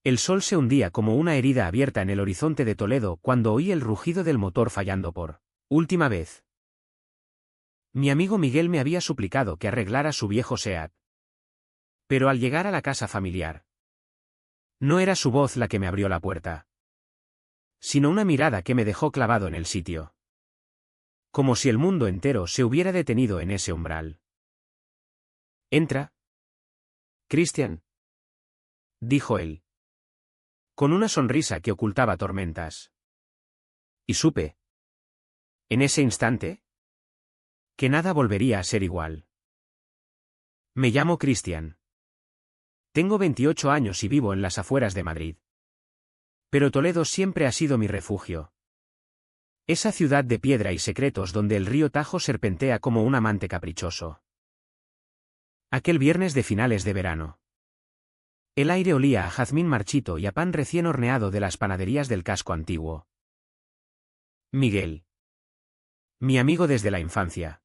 El sol se hundía como una herida abierta en el horizonte de Toledo cuando oí el rugido del motor fallando por última vez. Mi amigo Miguel me había suplicado que arreglara su viejo SEAT. Pero al llegar a la casa familiar, no era su voz la que me abrió la puerta, sino una mirada que me dejó clavado en el sitio. Como si el mundo entero se hubiera detenido en ese umbral. «Entra, Christian», dijo él, con una sonrisa que ocultaba tormentas. Y supe, en ese instante, que nada volvería a ser igual. Me llamo Christian. Tengo 28 años y vivo en las afueras de Madrid. Pero Toledo siempre ha sido mi refugio. Esa ciudad de piedra y secretos donde el río Tajo serpentea como un amante caprichoso. Aquel viernes de finales de verano. El aire olía a jazmín marchito y a pan recién horneado de las panaderías del casco antiguo. Miguel. Mi amigo desde la infancia.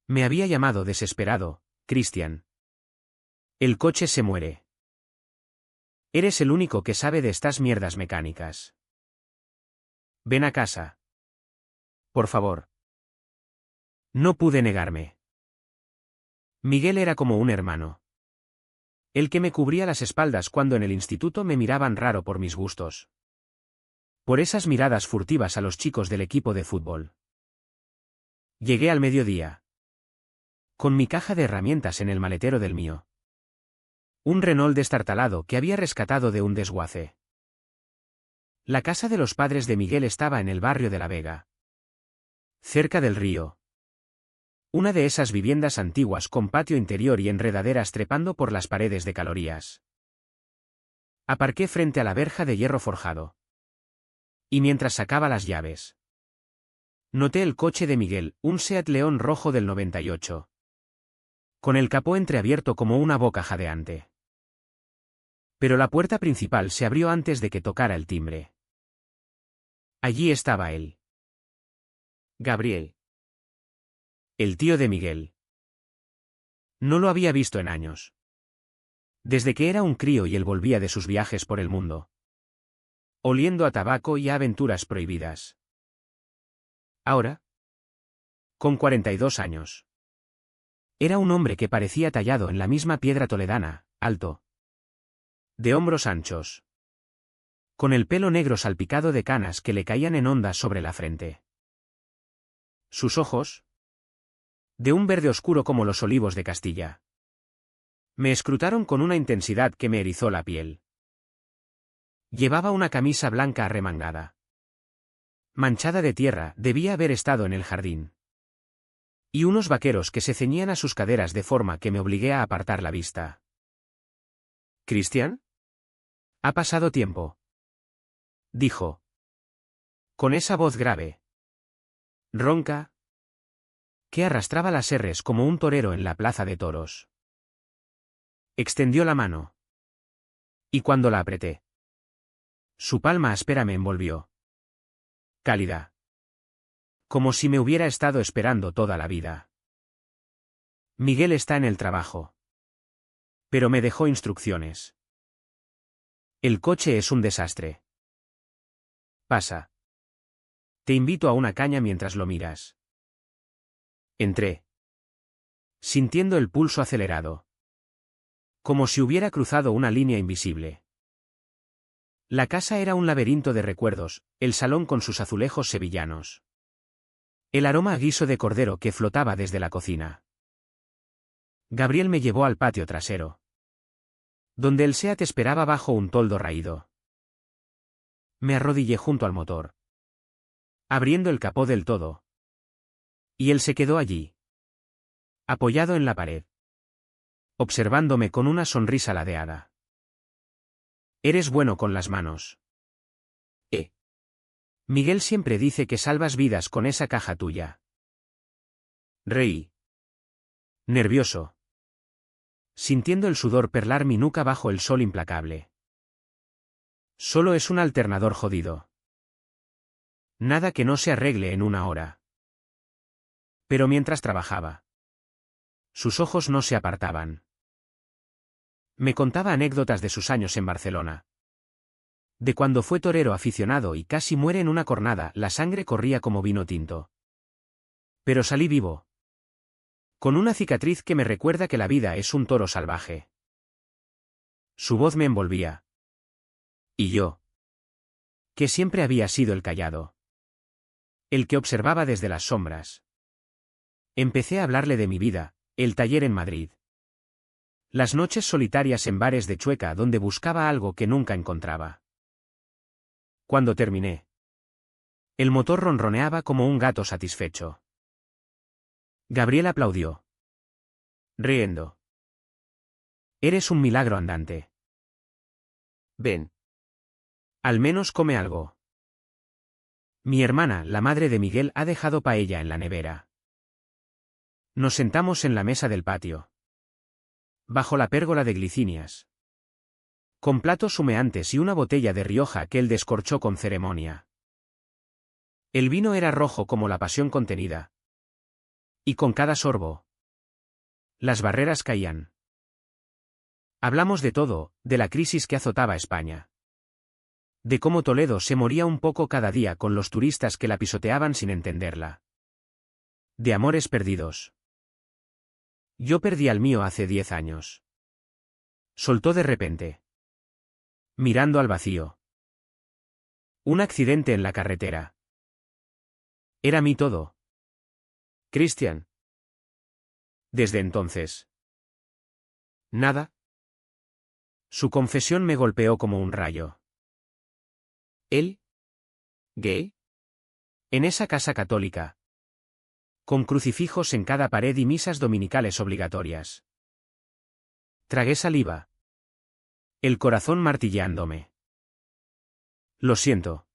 Me había llamado desesperado, Christian. El coche se muere. Eres el único que sabe de estas mierdas mecánicas. Ven a casa. Por favor. No pude negarme. Miguel era como un hermano. El que me cubría las espaldas cuando en el instituto me miraban raro por mis gustos. Por esas miradas furtivas a los chicos del equipo de fútbol. Llegué al mediodía. Con mi caja de herramientas en el maletero del mío. Un Renault destartalado que había rescatado de un desguace. La casa de los padres de Miguel estaba en el barrio de La Vega. Cerca del río. Una de esas viviendas antiguas con patio interior y enredaderas trepando por las paredes de calorías. Aparqué frente a la verja de hierro forjado. Y mientras sacaba las llaves, noté el coche de Miguel, un Seat León rojo del 98. Con el capó entreabierto como una boca jadeante. Pero la puerta principal se abrió antes de que tocara el timbre. Allí estaba él. Gabriel. El tío de Miguel. No lo había visto en años. Desde que era un crío y él volvía de sus viajes por el mundo. Oliendo a tabaco y a aventuras prohibidas. Ahora, con 42 años. Era un hombre que parecía tallado en la misma piedra toledana, alto. De hombros anchos. Con el pelo negro salpicado de canas que le caían en ondas sobre la frente. Sus ojos, de un verde oscuro como los olivos de Castilla, me escrutaron con una intensidad que me erizó la piel. Llevaba una camisa blanca arremangada. Manchada de tierra, debía haber estado en el jardín. Y unos vaqueros que se ceñían a sus caderas de forma que me obligué a apartar la vista. ¿Christian? Ha pasado tiempo, dijo. Con esa voz grave, ronca, que arrastraba las erres como un torero en la plaza de toros. Extendió la mano. Y cuando la apreté, su palma áspera me envolvió. Cálida. Como si me hubiera estado esperando toda la vida. Miguel está en el trabajo. Pero me dejó instrucciones. El coche es un desastre. Pasa. Te invito a una caña mientras lo miras. Entré. Sintiendo el pulso acelerado. Como si hubiera cruzado una línea invisible. La casa era un laberinto de recuerdos, el salón con sus azulejos sevillanos. El aroma a guiso de cordero que flotaba desde la cocina. Gabriel me llevó al patio trasero, donde el Seat esperaba bajo un toldo raído. Me arrodillé junto al motor, abriendo el capó del todo. Y él se quedó allí, apoyado en la pared, observándome con una sonrisa ladeada. Eres bueno con las manos. Miguel siempre dice que salvas vidas con esa caja tuya. Reí. Nervioso. Sintiendo el sudor perlar mi nuca bajo el sol implacable. Solo es un alternador jodido. Nada que no se arregle en una hora. Pero mientras trabajaba, sus ojos no se apartaban. Me contaba anécdotas de sus años en Barcelona. De cuando fue torero aficionado y casi muere en una cornada, la sangre corría como vino tinto. Pero salí vivo. Con una cicatriz que me recuerda que la vida es un toro salvaje. Su voz me envolvía. Y yo, que siempre había sido el callado, el que observaba desde las sombras. Empecé a hablarle de mi vida, el taller en Madrid. Las noches solitarias en bares de Chueca donde buscaba algo que nunca encontraba. Cuando terminé, el motor ronroneaba como un gato satisfecho. Gabriel aplaudió, riendo. Eres un milagro andante. Ven. Al menos come algo. Mi hermana, la madre de Miguel, ha dejado paella en la nevera. Nos sentamos en la mesa del patio, bajo la pérgola de glicinias, con platos humeantes y una botella de Rioja que él descorchó con ceremonia. El vino era rojo como la pasión contenida. Y con cada sorbo, las barreras caían. Hablamos de todo, de la crisis que azotaba España. De cómo Toledo se moría un poco cada día con los turistas que la pisoteaban sin entenderla. De amores perdidos. Yo perdí al mío hace 10 años. Soltó de repente, mirando al vacío. Un accidente en la carretera. Era mi todo. Christian. Desde entonces. Nada. Su confesión me golpeó como un rayo. ¿Él? ¿Gay? En esa casa católica, con crucifijos en cada pared y misas dominicales obligatorias. Tragué saliva. El corazón martilleándome. Lo siento.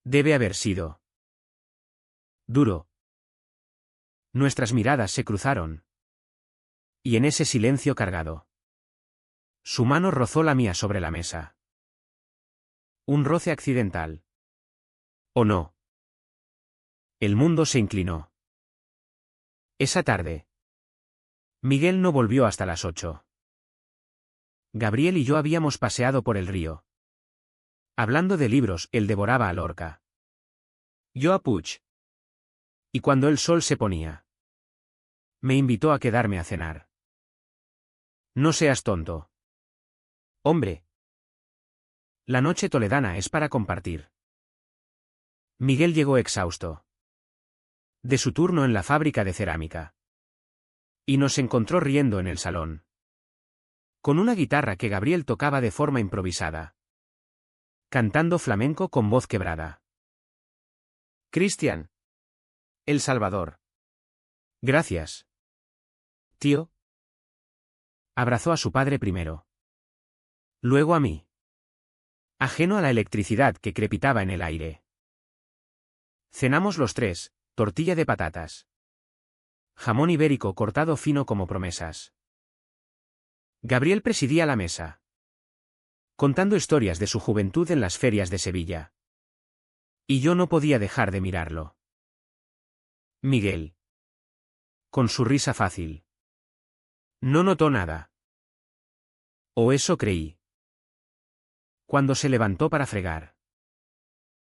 Debe haber sido duro. Nuestras miradas se cruzaron. Y en ese silencio cargado, su mano rozó la mía sobre la mesa. Un roce accidental. ¿O no? El mundo se inclinó. Esa tarde, Miguel no volvió hasta las 8. Gabriel y yo habíamos paseado por el río. Hablando de libros, él devoraba a Lorca. Yo a Puig. Y cuando el sol se ponía, me invitó a quedarme a cenar. No seas tonto. Hombre. La noche toledana es para compartir. Miguel llegó exhausto de su turno en la fábrica de cerámica. Y nos encontró riendo en el salón, con una guitarra que Gabriel tocaba de forma improvisada, cantando flamenco con voz quebrada. Christian. El Salvador. Gracias. Tío. Abrazó a su padre primero. Luego a mí. Ajeno a la electricidad que crepitaba en el aire. Cenamos los tres, tortilla de patatas. Jamón ibérico cortado fino como promesas. Gabriel presidía la mesa, contando historias de su juventud en las ferias de Sevilla. Y yo no podía dejar de mirarlo. Miguel, con su risa fácil, no notó nada. O eso creí. Cuando se levantó para fregar,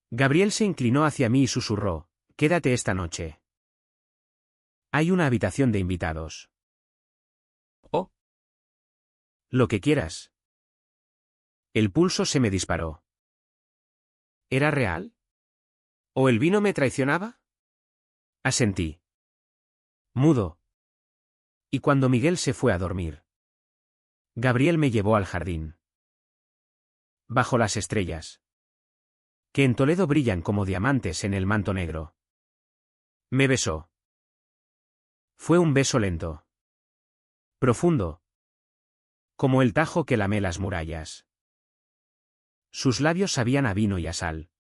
Gabriel se inclinó hacia mí y susurró, «Quédate esta noche. Hay una habitación de invitados». «Oh». «Lo que quieras». El pulso se me disparó. ¿Era real? ¿O el vino me traicionaba? Asentí, mudo. Y cuando Miguel se fue a dormir, Gabriel me llevó al jardín. Bajo las estrellas, que en Toledo brillan como diamantes en el manto negro. Me besó. Fue un beso lento, profundo, como el tajo que lame las murallas. Sus labios sabían a vino y a sal.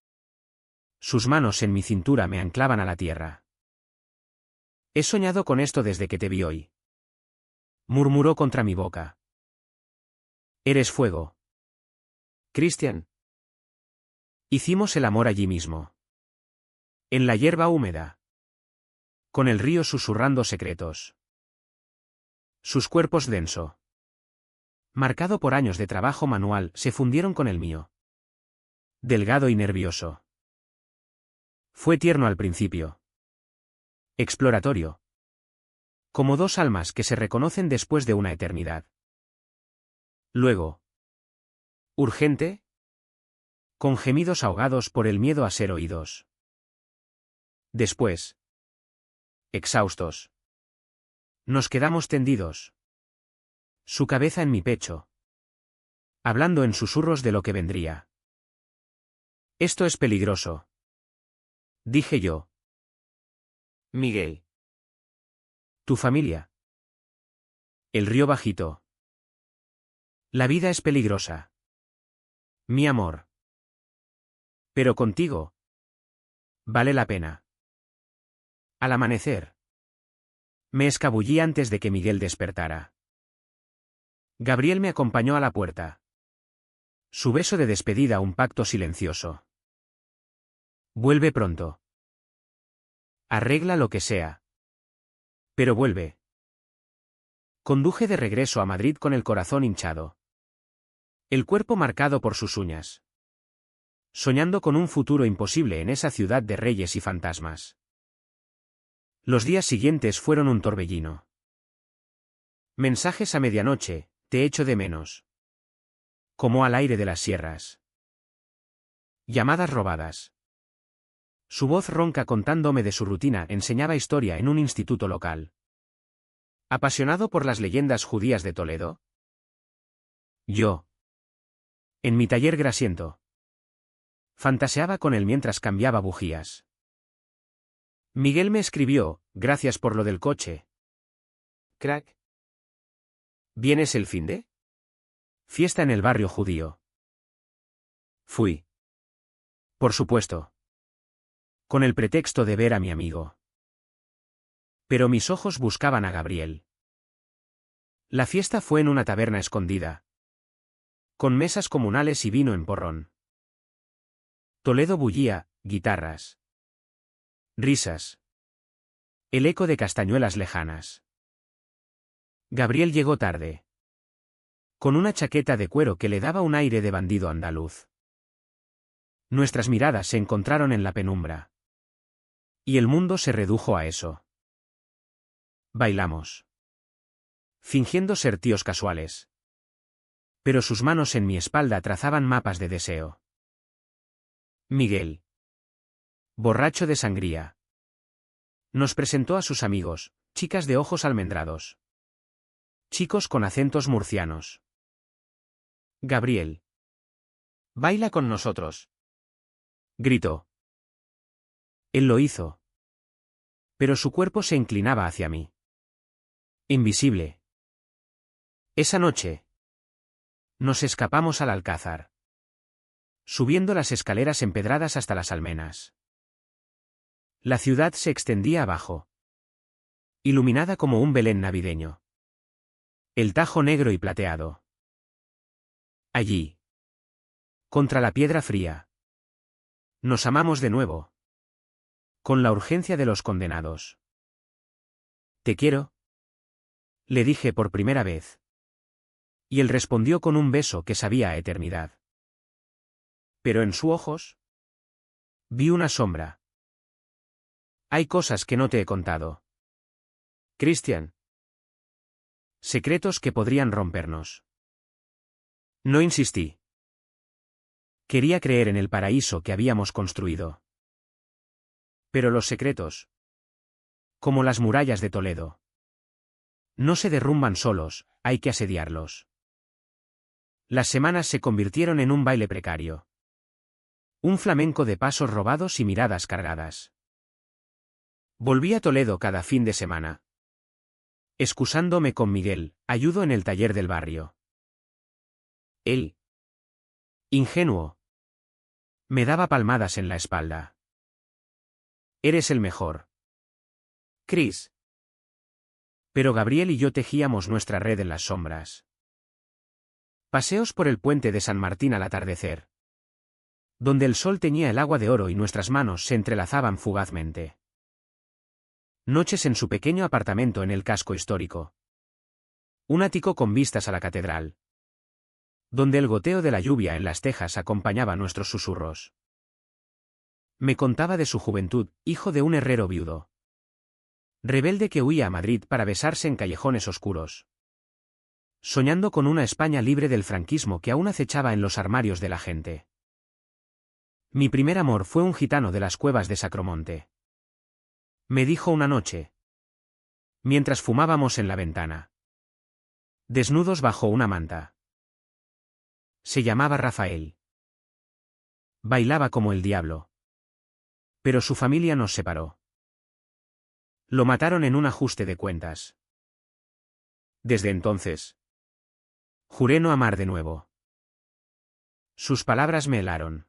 Sus manos en mi cintura me anclaban a la tierra. He soñado con esto desde que te vi hoy. Murmuró contra mi boca. Eres fuego. Christian. Hicimos el amor allí mismo. En la hierba húmeda. Con el río susurrando secretos. Sus cuerpos denso. marcado por años de trabajo manual, se fundieron con el mío. Delgado y nervioso. Fue tierno al principio. Exploratorio. Como dos almas que se reconocen después de una eternidad. Luego. Urgente. Con gemidos ahogados por el miedo a ser oídos. Después. Exhaustos. Nos quedamos tendidos. Su cabeza en mi pecho. Hablando en susurros de lo que vendría. Esto es peligroso. Dije yo. Miguel. Tu familia. El río bajito. La vida es peligrosa. Mi amor. Pero contigo. Vale la pena. Al amanecer. Me escabullí antes de que Miguel despertara. Gabriel me acompañó a la puerta. Su beso de despedida, un pacto silencioso. Vuelve pronto. Arregla lo que sea. Pero vuelve. Conduje de regreso a Madrid con el corazón hinchado. El cuerpo marcado por sus uñas. Soñando con un futuro imposible en esa ciudad de reyes y fantasmas. Los días siguientes fueron un torbellino. Mensajes a medianoche, te echo de menos. Como al aire de las sierras. Llamadas robadas. Su voz ronca contándome de su rutina enseñaba historia en un instituto local. ¿Apasionado por las leyendas judías de Toledo? Yo. En mi taller grasiento. Fantaseaba con él mientras cambiaba bujías. Miguel me escribió, gracias por lo del coche. Crack. ¿Vienes el finde? Fiesta en el barrio judío. Fui. Por supuesto. Con el pretexto de ver a mi amigo. Pero mis ojos buscaban a Gabriel. La fiesta fue en una taberna escondida. Con mesas comunales y vino en porrón. Toledo bullía, guitarras. Risas. El eco de castañuelas lejanas. Gabriel llegó tarde. Con una chaqueta de cuero que le daba un aire de bandido andaluz. Nuestras miradas se encontraron en la penumbra. Y el mundo se redujo a eso. Bailamos. Fingiendo ser tíos casuales. Pero sus manos en mi espalda trazaban mapas de deseo. Miguel. Borracho de sangría. Nos presentó a sus amigos, chicas de ojos almendrados. Chicos con acentos murcianos. Gabriel. Baila con nosotros. Gritó. Él lo hizo. Pero su cuerpo se inclinaba hacia mí. Invisible. Esa noche. Nos escapamos al Alcázar. Subiendo las escaleras empedradas hasta las almenas. La ciudad se extendía abajo. Iluminada como un Belén navideño. El Tajo negro y plateado. Allí. Contra la piedra fría. Nos amamos de nuevo. Con la urgencia de los condenados. Te quiero. Le dije por primera vez. Y él respondió con un beso que sabía a eternidad. Pero en sus ojos. Vi una sombra. Hay cosas que no te he contado. Christian. Secretos que podrían rompernos. No insistí. Quería creer en el paraíso que habíamos construido. Pero los secretos. Como las murallas de Toledo. No se derrumban solos, hay que asediarlos. Las semanas se convirtieron en un baile precario. Un flamenco de pasos robados y miradas cargadas. Volví a Toledo cada fin de semana. Excusándome con Miguel, ayudo en el taller del barrio. Él. Ingenuo. Me daba palmadas en la espalda. Eres el mejor. Chris. Pero Gabriel y yo tejíamos nuestra red en las sombras. Paseos por el puente de San Martín al atardecer. Donde el sol teñía el agua de oro y nuestras manos se entrelazaban fugazmente. Noches en su pequeño apartamento en el casco histórico. Un ático con vistas a la catedral. donde el goteo de la lluvia en las tejas acompañaba nuestros susurros. Me contaba de su juventud, hijo de un herrero viudo. Rebelde que huía a Madrid para besarse en callejones oscuros. Soñando con una España libre del franquismo que aún acechaba en los armarios de la gente. Mi primer amor fue un gitano de las cuevas de Sacromonte. Me dijo una noche. Mientras fumábamos en la ventana. Desnudos bajo una manta. Se llamaba Rafael. Bailaba como el diablo. Pero su familia nos separó. Lo mataron en un ajuste de cuentas. Desde entonces. Juré no amar de nuevo. Sus palabras me helaron.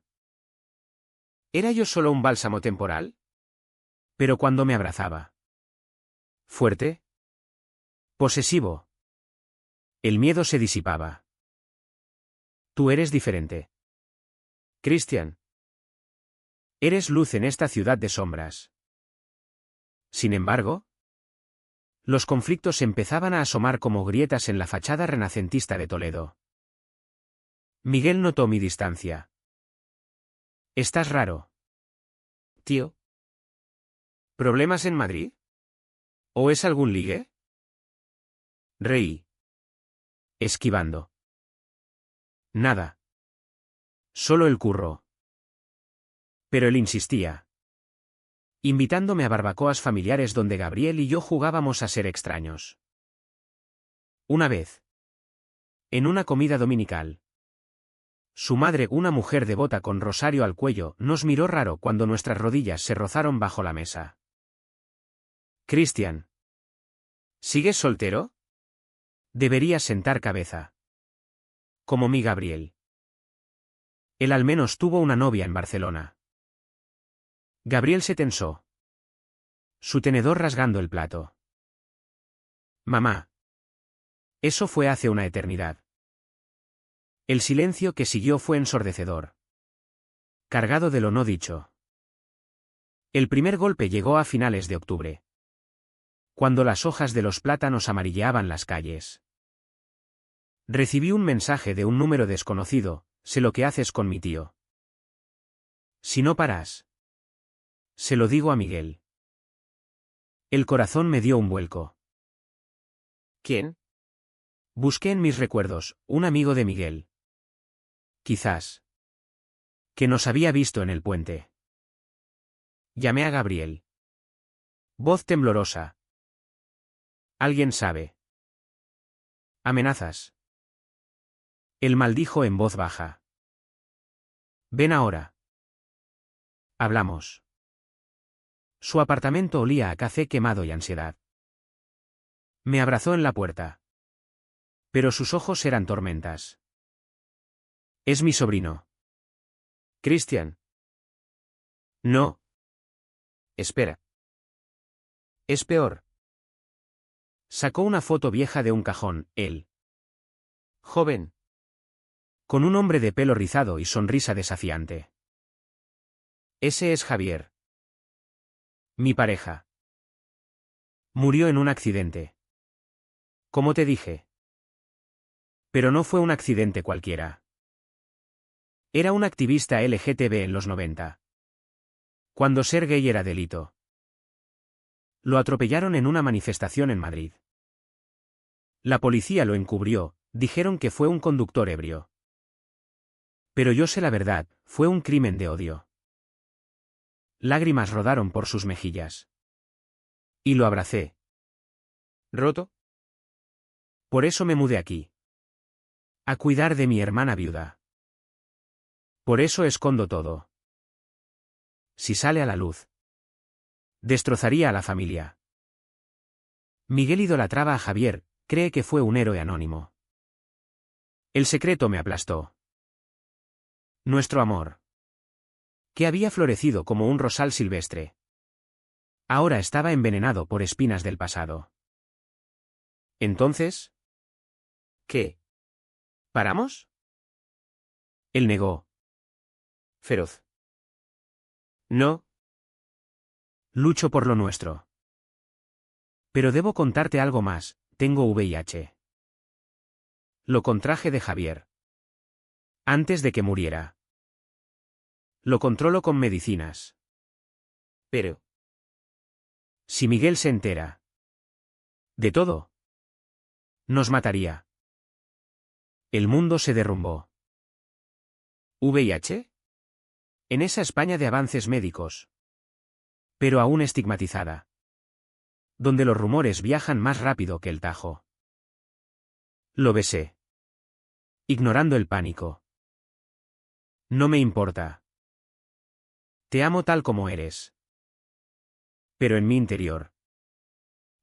¿Era yo solo un bálsamo temporal? Pero cuando me abrazaba. Fuerte. Posesivo. El miedo se disipaba. Tú eres diferente. Christian. Eres luz en esta ciudad de sombras. Sin embargo, los conflictos empezaban a asomar como grietas en la fachada renacentista de Toledo. Miguel notó mi distancia. Estás raro. Tío. ¿Problemas en Madrid? ¿O es algún ligue? Reí. Esquivando. Nada. Solo el curro. Pero él insistía. Invitándome a barbacoas familiares donde Gabriel y yo jugábamos a ser extraños. Una vez. En una comida dominical. Su madre, una mujer devota con rosario al cuello, nos miró raro cuando nuestras rodillas se rozaron bajo la mesa. Christian. ¿Sigues soltero? Deberías sentar cabeza. Como mi Gabriel. Él al menos tuvo una novia en Barcelona. Gabriel se tensó. Su tenedor rasgando el plato. Mamá. Eso fue hace una eternidad. El silencio que siguió fue ensordecedor. Cargado de lo no dicho. El primer golpe llegó a finales de octubre. Cuando las hojas de los plátanos amarilleaban las calles. Recibí un mensaje de un número desconocido, sé lo que haces con mi tío. Si no paras. Se lo digo a Miguel. El corazón me dio un vuelco. ¿Quién? Busqué en mis recuerdos, un amigo de Miguel. Quizás. Que nos había visto en el puente. Llamé a Gabriel. Voz temblorosa. ¿Alguien sabe? Amenazas. Él maldijo en voz baja. Ven ahora. Hablamos. Su apartamento olía a café quemado y ansiedad. Me abrazó en la puerta. Pero sus ojos eran tormentas. Es mi sobrino. Christian. No. Espera. Es peor. Sacó una foto vieja de un cajón, él. Joven. Con un hombre de pelo rizado y sonrisa desafiante. Ese es Javier. Mi pareja. Murió en un accidente. Como te dije. Pero no fue un accidente cualquiera. Era un activista LGTB en los 90. Cuando ser gay era delito. Lo atropellaron en una manifestación en Madrid. La policía lo encubrió, dijeron que fue un conductor ebrio. Pero yo sé la verdad, fue un crimen de odio. Lágrimas rodaron por sus mejillas. Y lo abracé. ¿Roto? Por eso me mudé aquí. A cuidar de mi hermana viuda. Por eso escondo todo. Si sale a la luz. Destrozaría a la familia. Miguel idolatraba a Javier, cree que fue un héroe anónimo. El secreto me aplastó. Nuestro amor. Que había florecido como un rosal silvestre. Ahora estaba envenenado por espinas del pasado. Entonces. ¿Qué? ¿Paramos? Él negó. Feroz. No. Lucho por lo nuestro. Pero debo contarte algo más, tengo VIH. Lo contraje de Javier. Antes de que muriera. Lo controlo con medicinas. Pero... si Miguel se entera. De todo. Nos mataría. El mundo se derrumbó. ¿VIH? En esa España de avances médicos. Pero aún estigmatizada. Donde los rumores viajan más rápido que el Tajo. Lo besé. Ignorando el pánico. No me importa. Te amo tal como eres. Pero en mi interior.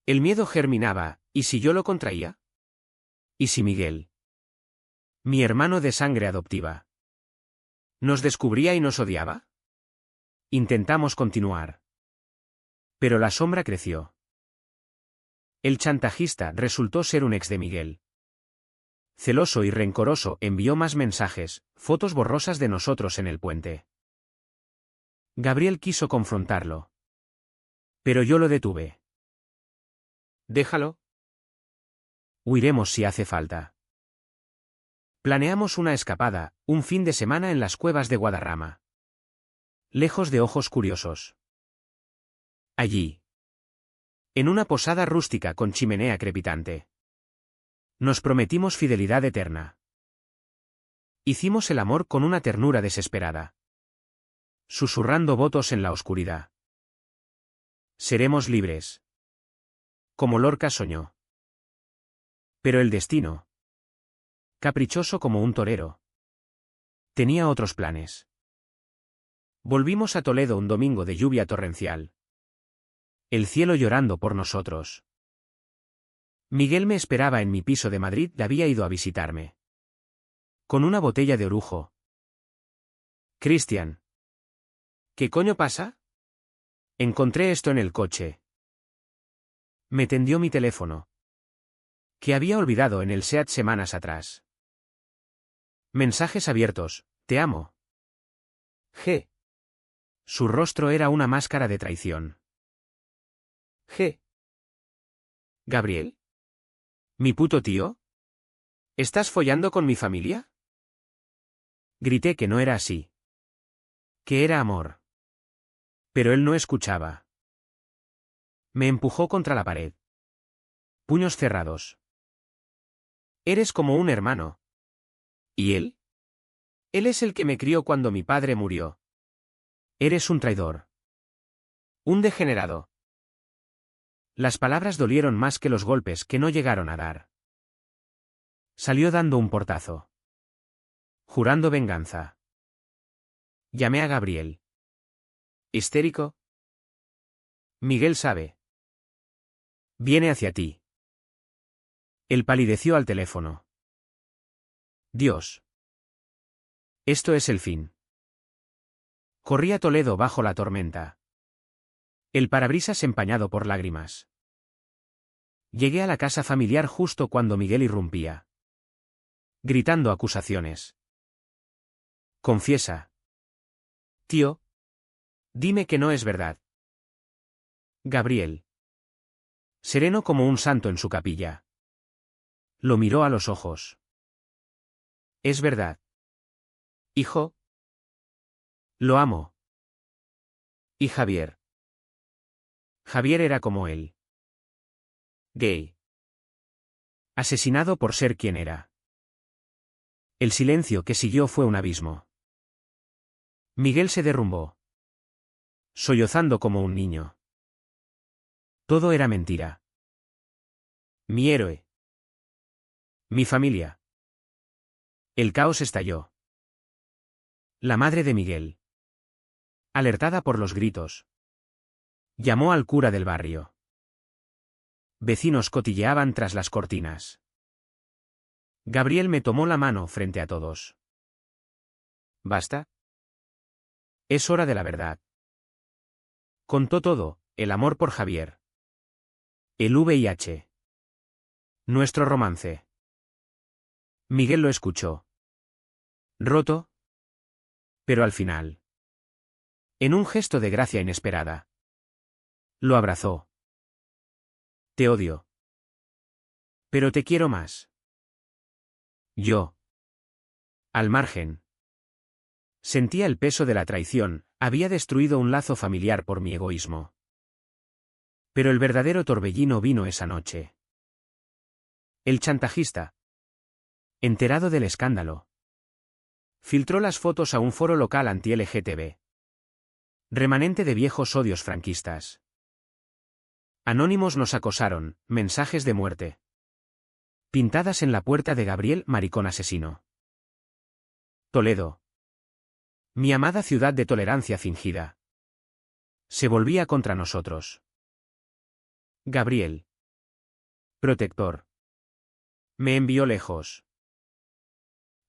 El miedo germinaba, ¿y si yo lo contraía? ¿Y si Miguel? Mi hermano de sangre adoptiva. ¿Nos descubría y nos odiaba? Intentamos continuar. Pero la sombra creció. El chantajista resultó ser un ex de Miguel. Celoso y rencoroso, envió más mensajes, fotos borrosas de nosotros en el puente. Gabriel quiso confrontarlo. Pero yo lo detuve. Déjalo. Huiremos si hace falta. Planeamos una escapada, un fin de semana en las cuevas de Guadarrama. Lejos de ojos curiosos. Allí. En una posada rústica con chimenea crepitante. Nos prometimos fidelidad eterna. Hicimos el amor con una ternura desesperada. Susurrando votos en la oscuridad. Seremos libres. Como Lorca soñó. Pero el destino. Caprichoso como un torero. Tenía otros planes. Volvimos a Toledo un domingo de lluvia torrencial. El cielo llorando por nosotros. Miguel me esperaba en mi piso de Madrid y había ido a visitarme. Con una botella de orujo. Cristian. ¿Qué coño pasa? Encontré esto en el coche. Me tendió mi teléfono. Que había olvidado en el SEAT semanas atrás. Mensajes abiertos, te amo. G. Su rostro era una máscara de traición. G. ¿Gabriel? ¿Mi puto tío? ¿Estás follando con mi familia? Grité que no era así. Que era amor. Pero él no escuchaba. Me empujó contra la pared. Puños cerrados. Eres como un hermano. ¿Y él? Él es el que me crió cuando mi padre murió. Eres un traidor. Un degenerado. Las palabras dolieron más que los golpes que no llegaron a dar. Salió dando un portazo. Jurando venganza. Llamé a Gabriel. ¿Histérico? Miguel sabe. Viene hacia ti. Él palideció al teléfono. Dios. Esto es el fin. Corrí a Toledo bajo la tormenta. El parabrisas empañado por lágrimas. Llegué a la casa familiar justo cuando Miguel irrumpía. Gritando acusaciones. Confiesa. Tío. Dime que no es verdad. Gabriel. Sereno como un santo en su capilla. Lo miró a los ojos. Es verdad. Hijo. Lo amo. ¿Y Javier? Javier era como él. Gay. Asesinado por ser quien era. El silencio que siguió fue un abismo. Miguel se derrumbó. Sollozando como un niño. Todo era mentira. Mi héroe. Mi familia. El caos estalló. La madre de Miguel. Alertada por los gritos. Llamó al cura del barrio. Vecinos cotilleaban tras las cortinas. Gabriel me tomó la mano frente a todos. ¿Basta? Es hora de la verdad. Contó todo, el amor por Javier. El VIH. Nuestro romance. Miguel lo escuchó. Roto. Pero al final. En un gesto de gracia inesperada. Lo abrazó. Te odio. Pero te quiero más. Yo. Al margen. Sentía el peso de la traición, había destruido un lazo familiar por mi egoísmo. Pero el verdadero torbellino vino esa noche. El chantajista, enterado del escándalo, filtró las fotos a un foro local anti-LGTB. Remanente de viejos odios franquistas. Anónimos nos acosaron, mensajes de muerte. Pintadas en la puerta de Gabriel, maricón asesino. Toledo. Mi amada ciudad de tolerancia fingida. Se volvía contra nosotros. Gabriel. Protector. Me envió lejos.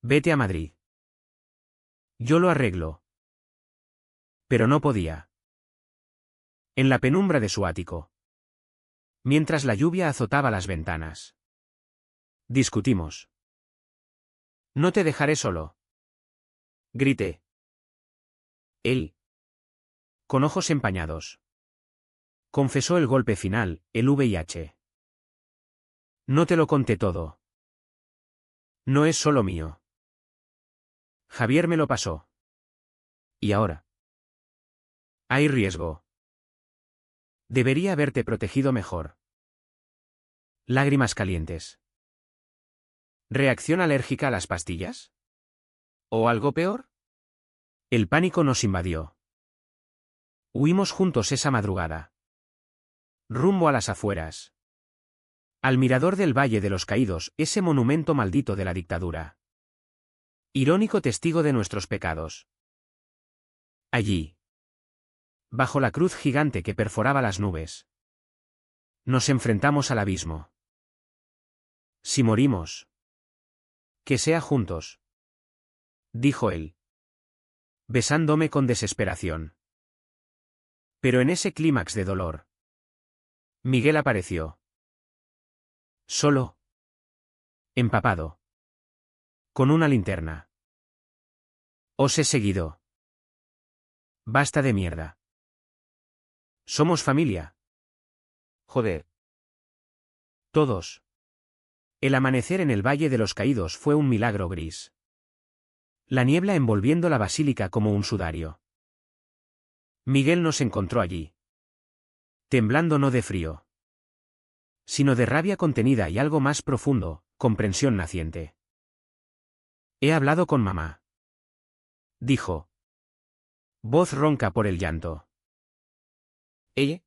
Vete a Madrid. Yo lo arreglo. Pero no podía. En la penumbra de su ático. Mientras la lluvia azotaba las ventanas. Discutimos. No te dejaré solo. Grité. Él. Con ojos empañados. Confesó el golpe final, el VIH. No te lo conté todo. No es solo mío. Javier me lo pasó. ¿Y ahora? Hay riesgo. Debería haberte protegido mejor. Lágrimas calientes. ¿Reacción alérgica a las pastillas? ¿O algo peor? El pánico nos invadió. Huimos juntos esa madrugada. Rumbo a las afueras. Al mirador del Valle de los Caídos, ese monumento maldito de la dictadura. Irónico testigo de nuestros pecados. Allí. Bajo la cruz gigante que perforaba las nubes. Nos enfrentamos al abismo. Si morimos. Que sea juntos. Dijo él. Besándome con desesperación. Pero en ese clímax de dolor. Miguel apareció. Solo. Empapado. Con una linterna. Os he seguido. Basta de mierda. Somos familia. Joder. Todos. El amanecer en el Valle de los Caídos fue un milagro gris. La niebla envolviendo la basílica como un sudario. Miguel nos encontró allí. Temblando no de frío, sino de rabia contenida y algo más profundo, comprensión naciente. He hablado con mamá. Dijo. Voz ronca por el llanto. ¿Ella?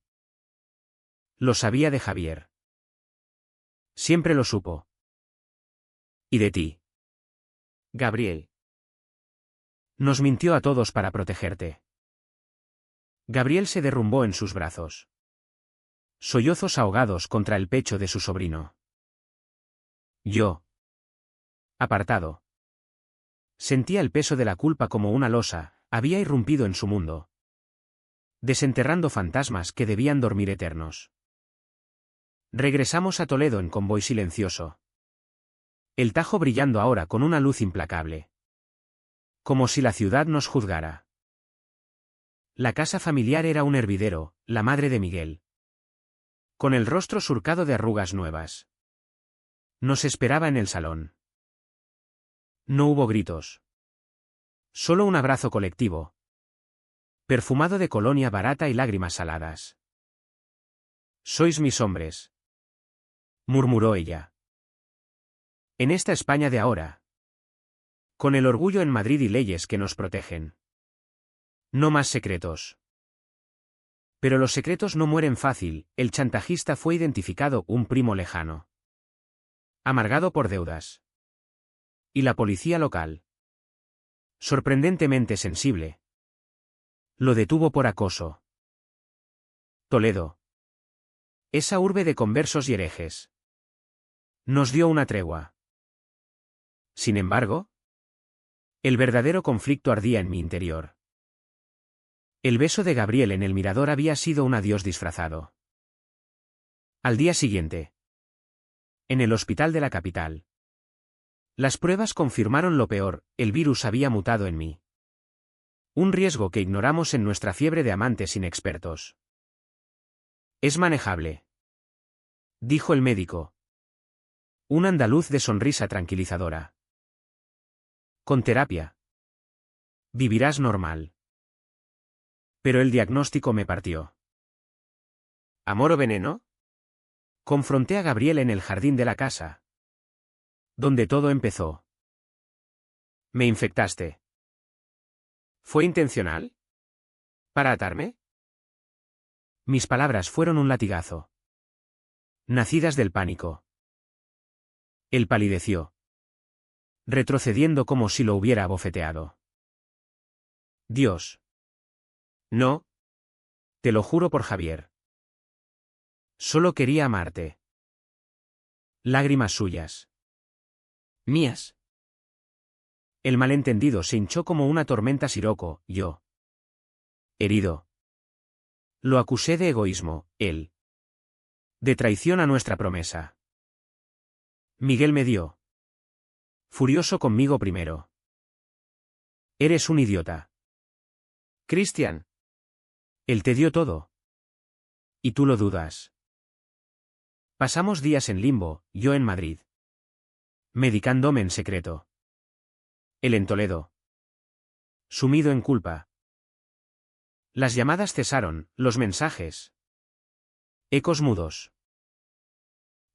Lo sabía de Javier. Siempre lo supo. ¿Y de ti? Gabriel. Nos mintió a todos para protegerte. Gabriel se derrumbó en sus brazos. Sollozos ahogados contra el pecho de su sobrino. Yo. Apartado. Sentía el peso de la culpa como una losa, había irrumpido en su mundo. Desenterrando fantasmas que debían dormir eternos. Regresamos a Toledo en convoy silencioso. El Tajo brillando ahora con una luz implacable. Como si la ciudad nos juzgara. La casa familiar era un hervidero, la madre de Miguel. Con el rostro surcado de arrugas nuevas. Nos esperaba en el salón. No hubo gritos. Solo un abrazo colectivo. Perfumado de colonia barata y lágrimas saladas. Sois mis hombres. Murmuró ella. En esta España de ahora. Con el orgullo en Madrid y leyes que nos protegen. No más secretos. Pero los secretos no mueren fácil, el chantajista fue identificado, un primo lejano. Amargado por deudas. Y la policía local. Sorprendentemente sensible. Lo detuvo por acoso. Toledo. Esa urbe de conversos y herejes. Nos dio una tregua. Sin embargo, el verdadero conflicto ardía en mi interior. El beso de Gabriel en el mirador había sido un adiós disfrazado. Al día siguiente. En el hospital de la capital. Las pruebas confirmaron lo peor, el virus había mutado en mí. Un riesgo que ignoramos en nuestra fiebre de amantes inexpertos. Es manejable. Dijo el médico. Un andaluz de sonrisa tranquilizadora. Con terapia. Vivirás normal. Pero el diagnóstico me partió. ¿Amor o veneno? Confronté a Gabriel en el jardín de la casa. Donde todo empezó. Me infectaste. ¿Fue intencional? ¿Para atarme? Mis palabras fueron un latigazo. Nacidas del pánico. Él palideció. Retrocediendo como si lo hubiera abofeteado. Dios. No. Te lo juro por Javier. Solo quería amarte. Lágrimas suyas. Mías. El malentendido se hinchó como una tormenta siroco, yo. Herido. Lo acusé de egoísmo, él. De traición a nuestra promesa. Miguel me dio. Furioso conmigo primero. Eres un idiota. Cristian. Él te dio todo. Y tú lo dudas. Pasamos días en limbo, yo en Madrid. Medicándome en secreto. Él en Toledo. Sumido en culpa. Las llamadas cesaron, los mensajes. Ecos mudos.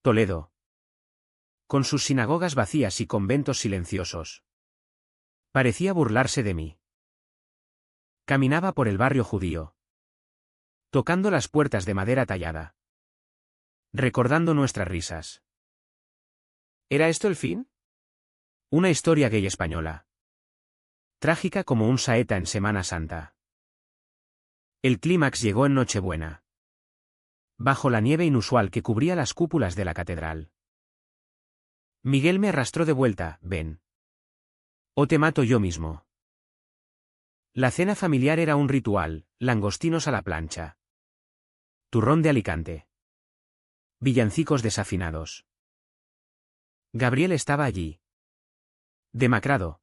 Toledo. Con sus sinagogas vacías y conventos silenciosos. Parecía burlarse de mí. Caminaba por el barrio judío. Tocando las puertas de madera tallada. Recordando nuestras risas. ¿Era esto el fin? Una historia gay española. Trágica como un saeta en Semana Santa. El clímax llegó en Nochebuena. Bajo la nieve inusual que cubría las cúpulas de la catedral. Miguel me arrastró de vuelta, ven. O te mato yo mismo. La cena familiar era un ritual, langostinos a la plancha. Turrón de Alicante. Villancicos desafinados. Gabriel estaba allí. Demacrado.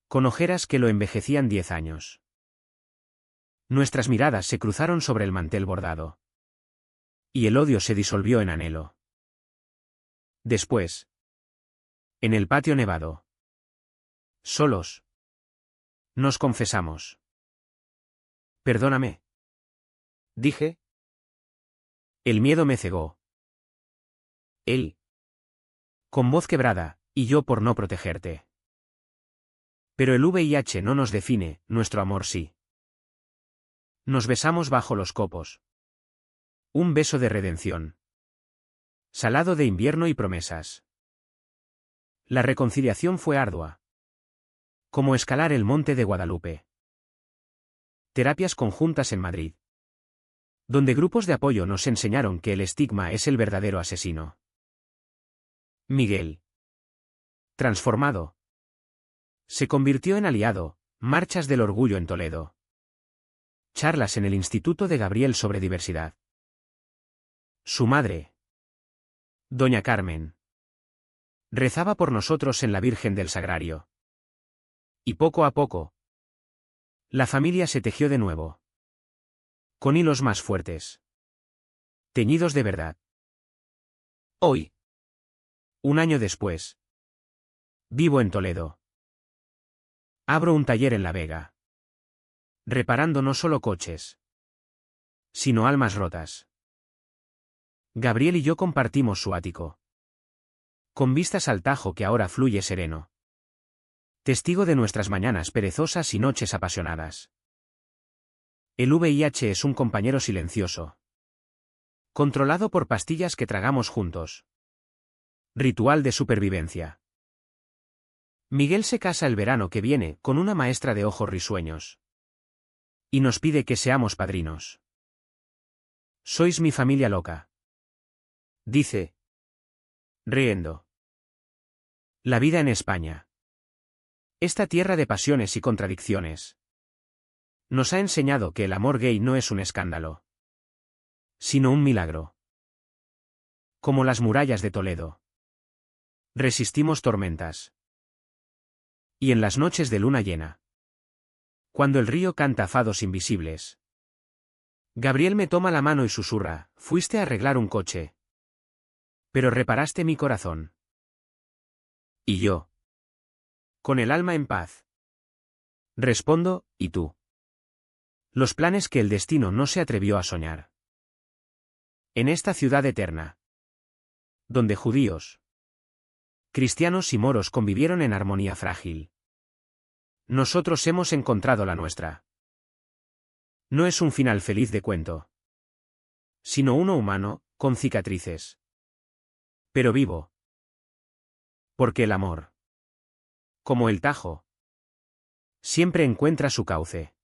Con ojeras que lo envejecían 10 años. Nuestras miradas se cruzaron sobre el mantel bordado. Y el odio se disolvió en anhelo. Después. En el patio nevado. Solos. Nos confesamos. Perdóname. Dije. El miedo me cegó. Él. Con voz quebrada, y yo por no protegerte. Pero el VIH no nos define, nuestro amor sí. Nos besamos bajo los copos. Un beso de redención. Salado de invierno y promesas. La reconciliación fue ardua. Como escalar el monte de Guadalupe. Terapias conjuntas en Madrid. Donde grupos de apoyo nos enseñaron que el estigma es el verdadero asesino. Miguel. Transformado. Se convirtió en aliado, marchas del orgullo en Toledo. Charlas en el Instituto de Gabriel sobre diversidad. Su madre. Doña Carmen. Rezaba por nosotros en la Virgen del Sagrario. Y poco a poco. La familia se tejió de nuevo. Con hilos más fuertes. Teñidos de verdad. Hoy. Un año después. Vivo en Toledo. Abro un taller en La Vega. Reparando no solo coches. Sino almas rotas. Gabriel y yo compartimos su ático. Con vistas al Tajo que ahora fluye sereno. Testigo de nuestras mañanas perezosas y noches apasionadas. El VIH es un compañero silencioso. Controlado por pastillas que tragamos juntos. Ritual de supervivencia. Miguel se casa el verano que viene con una maestra de ojos risueños. Y nos pide que seamos padrinos. Sois mi familia loca. Dice. Riendo. La vida en España. Esta tierra de pasiones y contradicciones. Nos ha enseñado que el amor gay no es un escándalo. Sino un milagro. Como las murallas de Toledo. Resistimos tormentas. Y en las noches de luna llena. Cuando el río canta fados invisibles. Gabriel me toma la mano y susurra, fuiste a arreglar un coche. Pero reparaste mi corazón. Y yo. Con el alma en paz. Respondo, ¿y tú? Los planes que el destino no se atrevió a soñar. En esta ciudad eterna, donde judíos, cristianos y moros convivieron en armonía frágil, nosotros hemos encontrado la nuestra. No es un final feliz de cuento, sino uno humano, con cicatrices. Pero vivo. Porque el amor, como el Tajo, siempre encuentra su cauce.